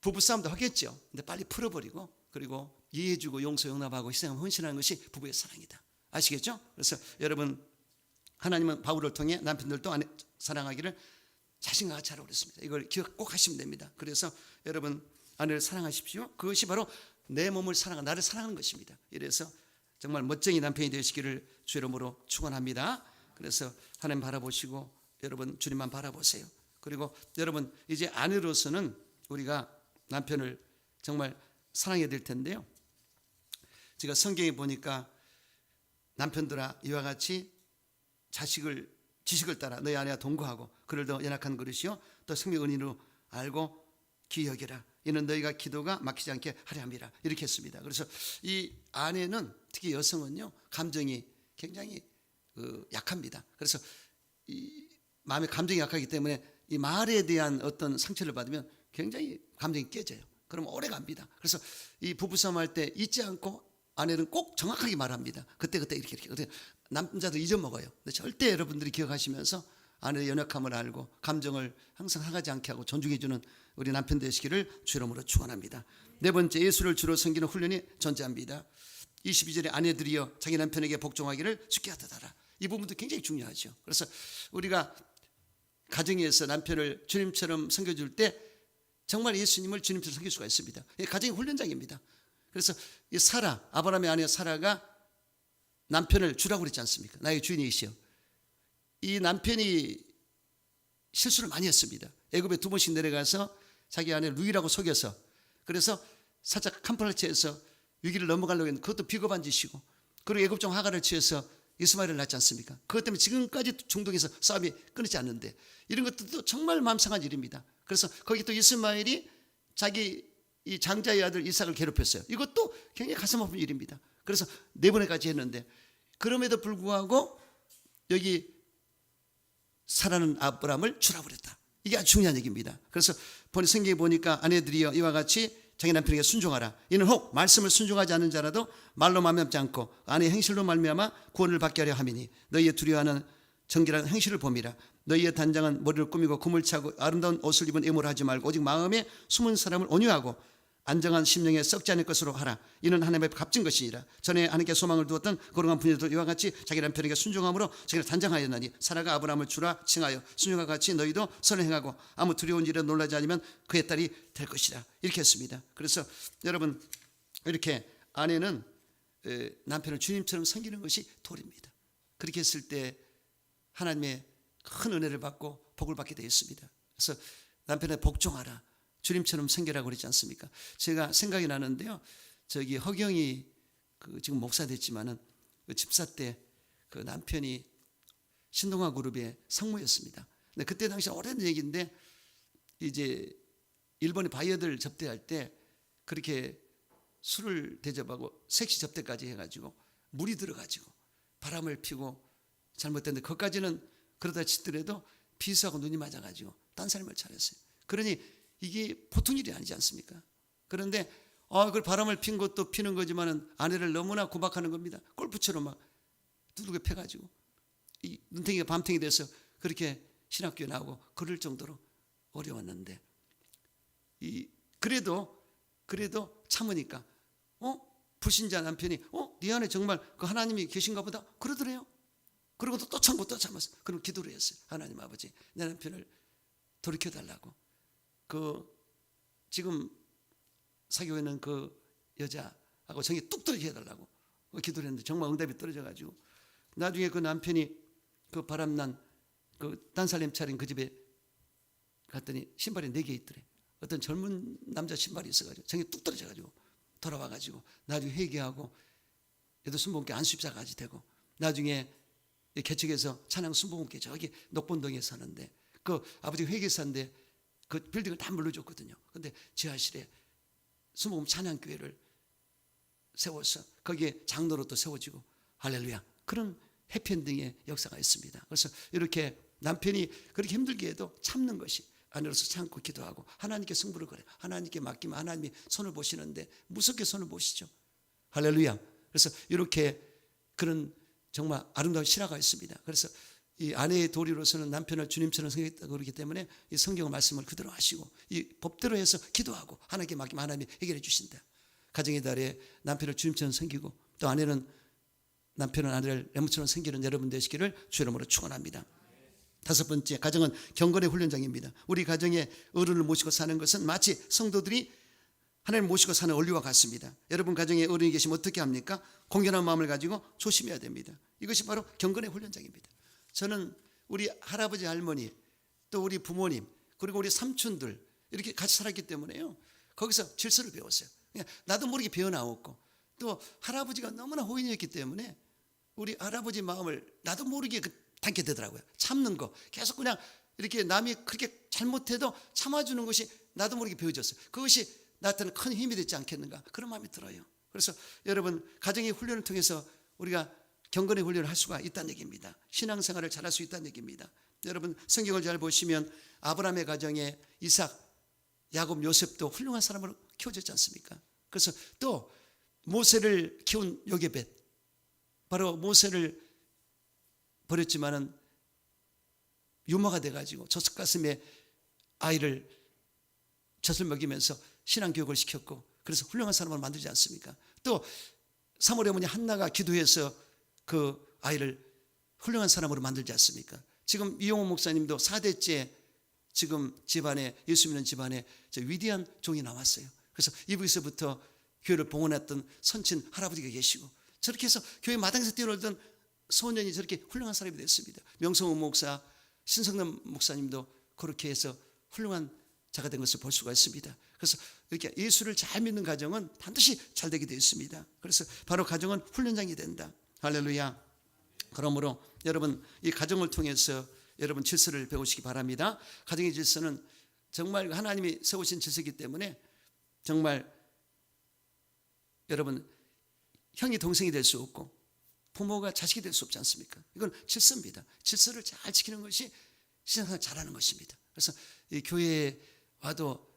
부부싸움도 하겠죠. 근데 빨리 풀어버리고, 그리고 이해해주고 용서 용납하고 희생하고 헌신하는 것이 부부의 사랑이다. 아시겠죠? 그래서 여러분, 하나님은 바울을 통해 남편들도 사랑하기를 자신과 같이 하라고 그랬습니다. 이걸 기억 꼭 하시면 됩니다. 그래서 여러분, 아내를 사랑하십시오. 그것이 바로 내 몸을 사랑하는, 나를 사랑하는 것입니다. 이래서 정말 멋쟁이 남편이 되시기를 주의 이름으로 축원합니다. 그래서 하나님 바라보시고 여러분 주님만 바라보세요. 그리고 여러분 이제 아내로서는 우리가 남편을 정말 사랑해야 될 텐데요. 제가 성경에 보니까 남편들아 이와 같이 지식을 따라 너희 아내와 동거하고 그를 더 연약한 그릇이요 또 생명 은인으로 알고 귀히 여기라. 이는 너희가 기도가 막히지 않게 하려 함이라. 이렇게 했습니다. 그래서 이 아내는 특히 여성은요 감정이 굉장히 약합니다. 그래서 이 마음의 감정이 약하기 때문에 이 말에 대한 어떤 상처를 받으면 굉장히 감정이 깨져요. 그러면 오래 갑니다. 그래서 이 부부싸움 할 때 잊지 않고 아내는 꼭 정확하게 말합니다. 그때 이렇게. 남자도 잊어먹어요. 근데 절대 여러분들이 기억하시면서 아내의 연약함을 알고 감정을 항상 상하지 않게 하고 존중해주는 우리 남편 되시기를 주 이름으로 축원합니다. 네 번째, 예수를 주로 섬기는 훈련이 존재합니다. 22절에 아내들이여 자기 남편에게 복종하기를 주께 하듯하라. 이 부분도 굉장히 중요하죠. 그래서 우리가 가정에서 남편을 주님처럼 섬겨줄 때 정말 예수님을 주님처럼 섬길 수가 있습니다. 가정의 훈련장입니다. 그래서 이 사라, 아브라함의 아내 사라가 남편을 주라고 그랬지 않습니까? 나의 주인이시여. 이 남편이 실수를 많이 했습니다. 애굽에 2번씩 내려가서 자기 아내 루이라고 속여서 그래서 살짝 캄프라치에서 위기를 넘어가려고 했는데 그것도 비겁한 짓이고 그리고 애굽종 하가를 취해서 이스마엘을 낳지 않습니까? 그것 때문에 지금까지 중동에서 싸움이 끊이지 않는데 이런 것들도 정말 마음 상한 일입니다. 그래서 거기 또 이스마엘이 자기 이 장자의 아들 이삭을 괴롭혔어요. 이것도 굉장히 가슴 아픈 일입니다. 그래서 4번에까지 했는데 그럼에도 불구하고 여기 사라는 아브라함을 주라고 그랬다. 이게 아주 중요한 얘기입니다. 그래서 성경에 보니까 아내들이여 이와 같이 자기 남편에게 순종하라. 이는 혹 말씀을 순종하지 않는 자라도 말로 말미암지 않고 아내의 행실로 말미암아 구원을 받게 하려 함이니 너희의 두려워하는 정결한 행실을 봄이라. 너희의 단장은 머리를 꾸미고 금을 차고 아름다운 옷을 입은 애모를 하지 말고 오직 마음에 숨은 사람을 온유하고 안정한 심령에 썩지 않을 것으로 하라. 이는 하나님의 값진 것이니라. 전에 하나님께 소망을 두었던 거룩한 부녀도 이와 같이 자기 남편에게 순종함으로 자기를 단장하였나니 사라가 아브라함을 주라 칭하여 순종과 같이 너희도 선을 행하고 아무 두려운 일에 놀라지 않으면 그의 딸이 될 것이라. 이렇게 했습니다. 그래서 여러분 이렇게 아내는 남편을 주님처럼 섬기는 것이 도리입니다. 그렇게 했을 때 하나님의 큰 은혜를 받고 복을 받게 되어 있습니다. 그래서 남편에 복종하라. 주님처럼 섬기라고 그러지 않습니까? 제가 생각이 나는데요. 저기 허경이 지금 목사 됐지만은 그 집사 때 그 남편이 신동아 그룹의 상무였습니다. 근데 그때 당시 오래된 얘기인데 이제 일본의 바이어들 접대할 때 그렇게 술을 대접하고 섹시 접대까지 해가지고 물이 들어가지고 바람을 피고 잘못됐는데 그것까지는 그러다 치더라도 비수하고 눈이 맞아가지고 딴 삶을 차렸어요. 그러니 이게 보통 일이 아니지 않습니까? 그런데 그걸 바람을 핀 것도 피는 거지만은 아내를 너무나 구박하는 겁니다. 골프처럼 막 두들겨 패가지고 이 눈탱이가 밤탱이 돼서 그렇게 신학교에 나오고 그럴 정도로 어려웠는데 그래도 참으니까 불신자 남편이 네 안에 정말 그 하나님이 계신가 보다 그러더래요. 그리고 또 참고 또 참았어. 그럼 기도를 했어요. 하나님 아버지 내 남편을 돌이켜달라고. 지금 사귀고 있는 그 여자하고 정이 뚝 떨어지게 해달라고 기도를 했는데 정말 응답이 떨어져가지고 나중에 그 남편이 그 바람난 그 딴살림 차린 그 집에 갔더니 신발이 4개 있더래. 어떤 젊은 남자 신발이 있어가지고 정이 뚝 떨어져가지고 돌아와가지고 나중에 회개하고 얘도 순복음교회 안수입자까지 되고 나중에 개척에서 찬양 순복음교회 저기 녹본동에 사는데 그 아버지 회계사인데 그 빌딩을 다 물려줬거든요. 근데 지하실에 순복음 찬양교회를 세워서 거기에 장로로 또 세워지고 할렐루야. 그런 해피엔딩의 역사가 있습니다. 그래서 이렇게 남편이 그렇게 힘들게 해도 참는 것이 아내로서 참고 기도하고 하나님께 승부를 걸어요. 하나님께 맡기면 하나님이 손을 보시는데 무섭게 손을 보시죠. 할렐루야. 그래서 이렇게 그런 정말 아름다운 실화가 있습니다. 그래서 이 아내의 도리로서는 남편을 주님처럼 섬기겠다고 그러기 때문에 이 성경 말씀을 그대로 하시고 이 법대로 해서 기도하고 하나님께 맡기면 하나님이 해결해 주신다. 가정의 달에 남편을 주님처럼 섬기고 또 남편은 아내를 레몬처럼 섬기는 여러분 되시기를 주 이름으로 축원합니다. 5번째, 가정은 경건의 훈련장입니다. 우리 가정에 어른을 모시고 사는 것은 마치 성도들이 하나님 모시고 사는 원리와 같습니다. 여러분 가정에 어른이 계시면 어떻게 합니까? 공견한 마음을 가지고 조심해야 됩니다. 이것이 바로 경건의 훈련장입니다. 저는 우리 할아버지 할머니 또 우리 부모님 그리고 우리 삼촌들 이렇게 같이 살았기 때문에요. 거기서 질서를 배웠어요. 나도 모르게 배워나왔고 또 할아버지가 너무나 호인이었기 때문에 우리 할아버지 마음을 나도 모르게 담게 되더라고요. 참는 거. 계속 그냥 이렇게 남이 그렇게 잘못해도 참아주는 것이 나도 모르게 배워졌어요. 그것이 나한테는 큰 힘이 되지 않겠는가, 그런 마음이 들어요. 그래서 여러분, 가정의 훈련을 통해서 우리가 경건의 훈련을 할 수가 있다는 얘기입니다. 신앙생활을 잘할 수 있다는 얘기입니다. 여러분, 성경을 잘 보시면 아브라함의 가정에 이삭, 야곱, 요셉도 훌륭한 사람으로 키워졌지 않습니까? 그래서 또 모세를 키운 요게벳, 바로 모세를 버렸지만은 유모가 돼가지고 젖가슴에 아이를 젖을 먹이면서 신앙교육을 시켰고, 그래서 훌륭한 사람을 만들지 않습니까? 또 사무엘 어머니 한나가 기도해서 그 아이를 훌륭한 사람으로 만들지 않습니까? 지금 이용호 목사님도 4대째 지금 집안에, 예수 믿는 집안에 위대한 종이 나왔어요. 그래서 이부에서부터 교회를 봉헌했던 선친 할아버지가 계시고, 저렇게 해서 교회 마당에서 뛰어놀던 소년이 저렇게 훌륭한 사람이 됐습니다. 명성호 목사, 신성남 목사님도 그렇게 해서 훌륭한 자가 된 것을 볼 수가 있습니다. 그래서 이렇게 예수를 잘 믿는 가정은 반드시 잘 되게 되어 있습니다. 그래서 바로 가정은 훈련장이 된다. 할렐루야. 그러므로 여러분, 이 가정을 통해서 여러분 질서를 배우시기 바랍니다. 가정의 질서는 정말 하나님이 세우신 질서이기 때문에 정말 여러분, 형이 동생이 될 수 없고 부모가 자식이 될 수 없지 않습니까? 이건 질서입니다. 질서를 잘 지키는 것이 신앙생활 잘하는 것입니다. 그래서 이 교회에 와도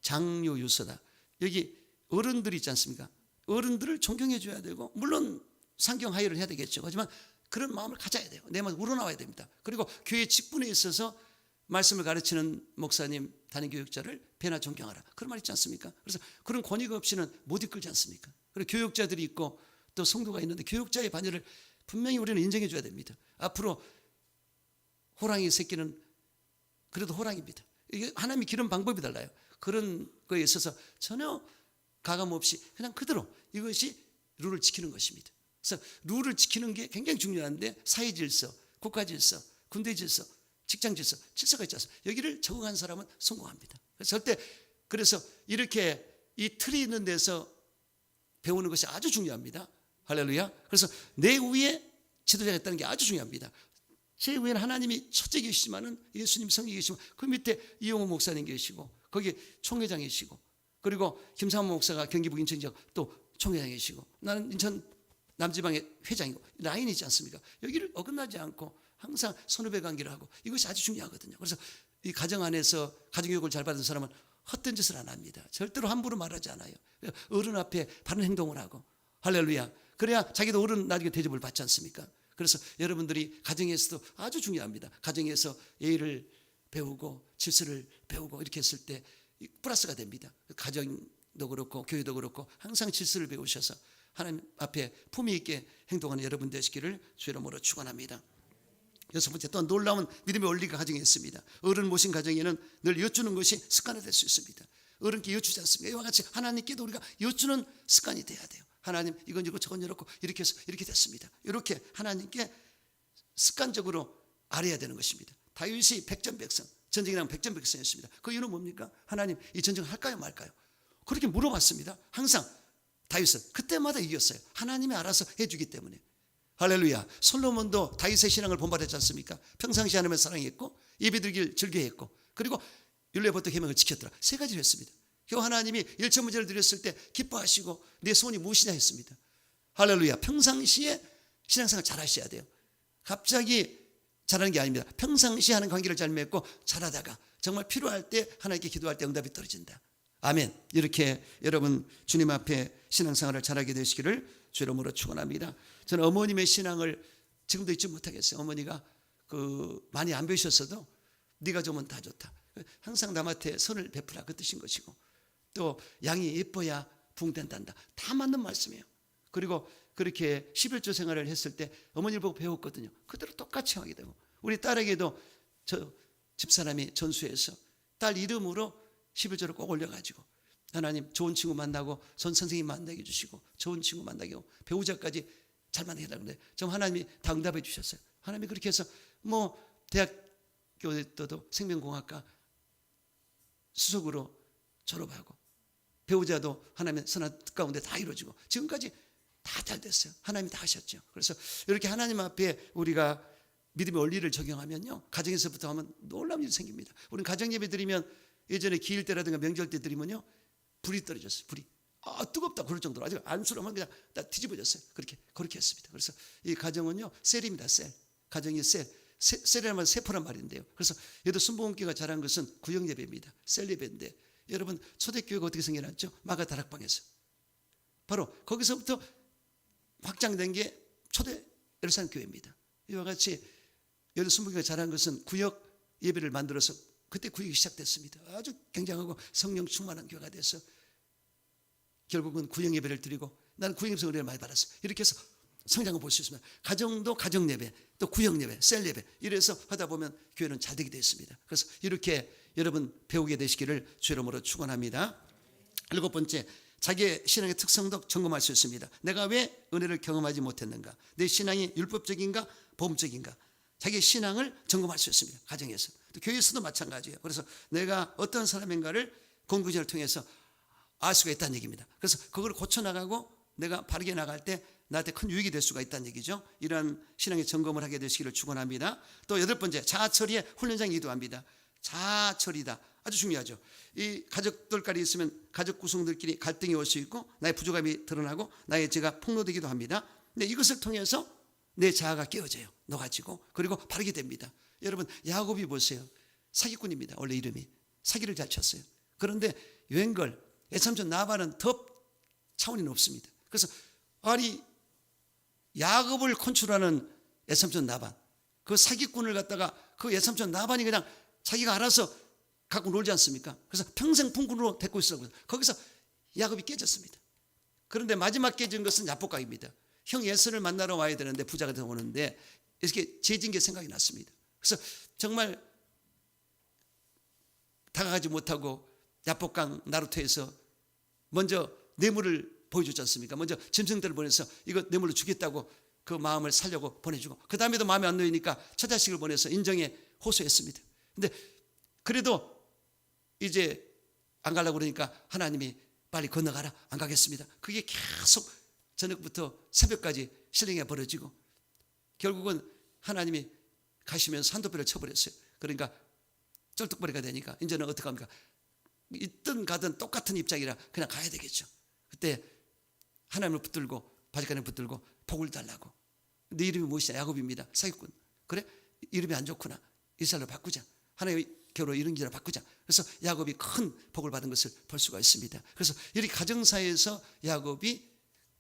장요 유서다. 여기 어른들이 있지 않습니까? 어른들을 존경해 줘야 되고, 물론 상경 하의를 해야 되겠죠. 하지만 그런 마음을 가져야 돼요. 내 마음 우러나와야 됩니다. 그리고 교회 직분에 있어서 말씀을 가르치는 목사님, 담임교육자를 배나 존경하라, 그런 말 있지 않습니까? 그래서 그런 권위가 없이는 못 이끌지 않습니까? 그리고 교육자들이 있고 또 성도가 있는데 교육자의 반열을 분명히 우리는 인정해 줘야 됩니다. 앞으로 호랑이 새끼는 그래도 호랑이입니다. 이게 하나님이 기른 방법이 달라요. 그런 거에 있어서 전혀 가감 없이 그냥 그대로 이것이 룰을 지키는 것입니다. 그래서 룰을 지키는 게 굉장히 중요한데, 사회 질서, 국가 질서, 군대 질서, 직장 질서, 질서가 있지 않습니까? 여기를 적응한 사람은 성공합니다. 그래서 이렇게 이 틀이 있는 데서 배우는 것이 아주 중요합니다. 할렐루야. 그래서 내 위에 지도자가 있다는 게 아주 중요합니다. 제 위에는 하나님이 첫째 계시지만은 예수님, 성령이 계시고, 그 밑에 이용호 목사님 계시고, 거기 총회장이시고, 그리고 김상모 목사가 경기북 인천 지역 또 총회장이시고, 나는 인천 남지방의 회장이고, 라인이 있지 않습니까? 여기를 어긋나지 않고 항상 선후배 관계를 하고, 이것이 아주 중요하거든요. 그래서 이 가정 안에서 가정교육을 잘 받은 사람은 헛된 짓을 안 합니다. 절대로 함부로 말하지 않아요. 어른 앞에 바른 행동을 하고, 할렐루야. 그래야 자기도 어른 나중에 대접을 받지 않습니까? 그래서 여러분들이 가정에서도 아주 중요합니다. 가정에서 예의를 배우고 질서를 배우고 이렇게 했을 때 플러스가 됩니다. 가정도 그렇고 교회도 그렇고 항상 질서를 배우셔서 하나님 앞에 품위 있게 행동하는 여러분 되시기를 주의 이름으로 축원합니다. 여섯 번째, 또 놀라운 믿음의 원리가 가정에 있습니다. 어른 모신 가정에는 늘 여쭈는 것이 습관이 될 수 있습니다. 어른께 여쭈지 않습니까? 이와 같이 하나님께도 우리가 여쭈는 습관이 돼야 돼요. 하나님, 이건 이렇고 저건 이렇고 이렇게 해서 이렇게 됐습니다. 이렇게 하나님께 습관적으로 아뢰야 되는 것입니다. 다윗이 백전백승, 전쟁이 나면 백전백승이었습니다. 그 이유는 뭡니까? 하나님, 이 전쟁을 할까요 말까요? 그렇게 물어봤습니다. 항상 다윗은 그때마다 이겼어요. 하나님이 알아서 해주기 때문에. 할렐루야. 솔로몬도 다윗의 신앙을 본받았지 않습니까? 평상시 하나님을 사랑했고 예배드리기를 즐겨했고, 그리고 율례법도 계명을 지켰더라. 세 가지를 했습니다. 그 하나님이 일천 문제를 드렸을 때 기뻐하시고 내 소원이 무엇이냐 했습니다. 할렐루야. 평상시에 신앙생활 잘 하셔야 돼요. 갑자기 잘하는 게 아닙니다. 평상시에 하는 관계를 잘 맺고 잘하다가 정말 필요할 때 하나님께 기도할 때 응답이 떨어진다. 아멘. 이렇게 여러분 주님 앞에 신앙생활을 잘하게 되시기를 주 이름으로 축원합니다. 저는 어머님의 신앙을 지금도 잊지 못하겠어요. 어머니가 많이 안 배우셨어도 네가 좋으면 다 좋다. 항상 남한테 선을 베푸라, 그 뜻인 것이고, 또 양이 예뻐야 붕된단다. 다 맞는 말씀이에요. 그리고 그렇게 11조 생활을 했을 때 어머니를 보고 배웠거든요. 그대로 똑같이 하게 되고, 우리 딸에게도 저 집사람이 전수해서 딸 이름으로 11조를 꼭 올려가지고 하나님 좋은 친구 만나고 전 선생님 만나게 해주시고 좋은 친구 만나게 하고 배우자까지 잘 만나게 해달라는데 좀 하나님이 다 응답해 주셨어요. 하나님이 그렇게 해서 대학교 때도 생명공학과 수석으로 졸업하고 배우자도 하나님의 선한 뜻 가운데 다 이루어지고 지금까지 다 잘 됐어요. 하나님이 다 하셨죠. 그래서 이렇게 하나님 앞에 우리가 믿음의 원리를 적용하면요, 가정에서부터 하면 놀라운 일이 생깁니다. 우리는 가정 예배 드리면 예전에 기일 때라든가 명절 때 드리면요, 불이 떨어졌어요. 불이 뜨겁다 그럴 정도로 아직 안수로만 그냥 다 뒤집어졌어요. 그렇게 했습니다. 그래서 이 가정은요, 셀입니다. 셀. 가정이 셀이라면 세포란 말인데요. 그래서 얘도 순복음교회가 잘한 것은 구역 예배입니다. 셀 예배인데, 여러분 초대교회가 어떻게 생겨났죠? 마가 다락방에서. 바로 거기서부터 확장된 게 초대 예루살렘 교회입니다. 이와 같이 여기 순복음교회가 잘한 것은 구역 예배를 만들어서 그때 구역이 시작됐습니다. 아주 굉장하고 성령 충만한 교회가 돼서 결국은 구역 예배를 드리고, 나는 구역 예배에서 은혜를 많이 받았어요. 이렇게 해서 성장을 볼 수 있습니다. 가정도 가정 예배, 또 구역 예배, 셀 예배, 이래서 하다 보면 교회는 잘 되게 되어 있습니다. 그래서 이렇게 여러분 배우게 되시기를 주의 이름으로 축원합니다. 7번째, 자기의 신앙의 특성도 점검할 수 있습니다. 내가 왜 은혜를 경험하지 못했는가? 내 신앙이 율법적인가 보험적인가? 자기의 신앙을 점검할 수 있습니다. 가정에서, 또 교회에서도 마찬가지예요. 그래서 내가 어떤 사람인가를 공부전을 통해서 알 수가 있다는 얘기입니다. 그래서 그걸 고쳐나가고 내가 바르게 나갈 때 나한테 큰 유익이 될 수가 있다는 얘기죠. 이러한 신앙의 점검을 하게 되시기를 축원합니다. 또 8번째, 자아처리의 훈련장이 기도합니다. 자아처리다. 아주 중요하죠. 이 가족들끼리 있으면 가족 구성들끼리 갈등이 올 수 있고 나의 부족함이 드러나고 나의 죄가 폭로되기도 합니다. 근데 이것을 통해서 내 자아가 깨어져요. 녹아지고, 그리고 바르게 됩니다. 여러분 야곱이 보세요. 사기꾼입니다. 원래 이름이. 사기를 잘 쳤어요. 그런데 웬걸 외삼촌 나반은 더 차원이 높습니다. 그래서 아니 야곱을 컨트롤하는 외삼촌 나반, 그 사기꾼을 갖다가 그 외삼촌 나반이 그냥 자기가 알아서 갖고 놀지 않습니까? 그래서 평생 풍군으로 데리고 있었고, 거기서 야곱이 깨졌습니다. 그런데 마지막 깨진 것은 야복강입니다. 형 에서를 만나러 와야 되는데 부자가 되어 오는데 이렇게 죄진 게 생각이 났습니다. 그래서 정말 다가가지 못하고 야복강 나루터에서 먼저 뇌물을 보여줬지 않습니까? 먼저 짐승들을 보내서 이거 뇌물로 주겠다고 그 마음을 살려고 보내주고, 그 다음에도 마음에 안 놓이니까 처자식을 보내서 인정에 호소했습니다. 근데 그래도 이제 안 가려고 그러니까 하나님이 빨리 건너가라, 안 가겠습니다. 그게 계속 저녁부터 새벽까지 실행에 벌어지고, 결국은 하나님이 가시면서 한도뼈를 쳐버렸어요. 그러니까 쩔뚝거리가 되니까 이제는 어떻게 합니까? 있든 가든 똑같은 입장이라 그냥 가야 되겠죠. 그때 하나님을 붙들고 바지간에 붙들고 복을 달라고. 네 이름이 무엇이냐? 야곱입니다. 사기꾼. 그래? 이름이 안 좋구나. 이스라엘로 바꾸자. 하나님의 겨로 이런 기로 바꾸자. 그래서 야곱이 큰 복을 받은 것을 볼 수가 있습니다. 그래서 이렇게 가정사에서 야곱이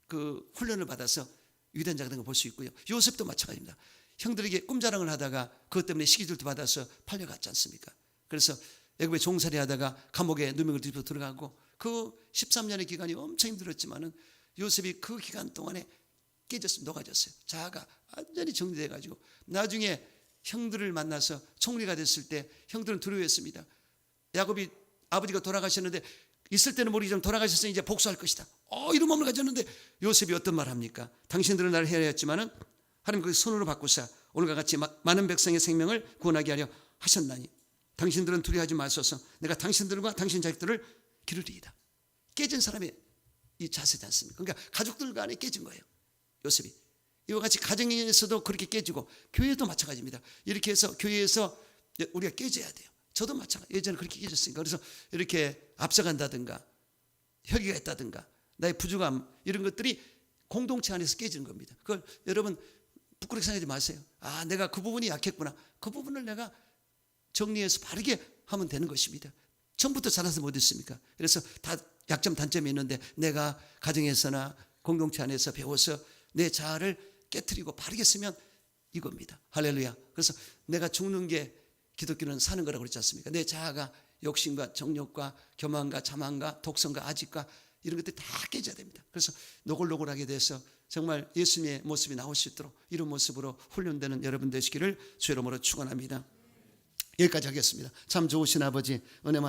그 훈련을 받아서 위대한 자가 된 걸 볼 수 있고요. 요셉도 마찬가지입니다. 형들에게 꿈자랑을 하다가 그것 때문에 시기질투 받아서 팔려갔지 않습니까? 그래서 애굽에 종살이 하다가 감옥에 누명을 뒤집어 들어가고, 그 13년의 기간이 엄청 힘들었지만은 요셉이 그 기간 동안에 깨졌습니다. 녹아졌어요. 자아가 완전히 정리돼가지고 나중에 형들을 만나서 총리가 됐을 때 형들은 두려워했습니다. 야곱이 아버지가 돌아가셨는데 있을 때는 모르지만 돌아가셨으니 이제 복수할 것이다. 이런 마음을 가졌는데 요셉이 어떤 말 합니까? 당신들은 나를 해하였지만은 하나님 그 손으로 바꾸사 오늘과 같이 많은 백성의 생명을 구원하게 하려 하셨나니 당신들은 두려워하지 마소서. 내가 당신들과 당신 자식들을 기르리이다. 깨진 사람의 이 자세지 않습니까? 그러니까 가족들 간에 깨진 거예요. 요셉이. 이와 같이 가정에서도 그렇게 깨지고 교회도 마찬가지입니다. 이렇게 해서 교회에서 우리가 깨져야 돼요. 저도 마찬가지. 예전에 그렇게 깨졌으니까. 그래서 이렇게 앞서간다든가 혈기가 있다든가 나의 부족함 이런 것들이 공동체 안에서 깨지는 겁니다. 그걸 여러분 부끄럽게 생각하지 마세요. 내가 그 부분이 약했구나. 그 부분을 내가 정리해서 바르게 하면 되는 것입니다. 처음부터 잘해서 못 했습니까? 그래서 다 약점 단점이 있는데 내가 가정에서나 공동체 안에서 배워서 내 자아를 깨트리고 바르게 쓰면 이겁니다. 할렐루야. 그래서 내가 죽는 게 기독교는 사는 거라고 그랬지 않습니까? 내 자아가 욕심과 정욕과 교만과 자만과 독성과 아집과 이런 것들이 다 깨져야 됩니다. 그래서 노골노골하게 돼서 정말 예수님의 모습이 나올 수 있도록 이런 모습으로 훈련되는 여러분 되시기를 주의 이름으로 축원합니다. 여기까지 하겠습니다. 참 좋으신 아버지, 은혜만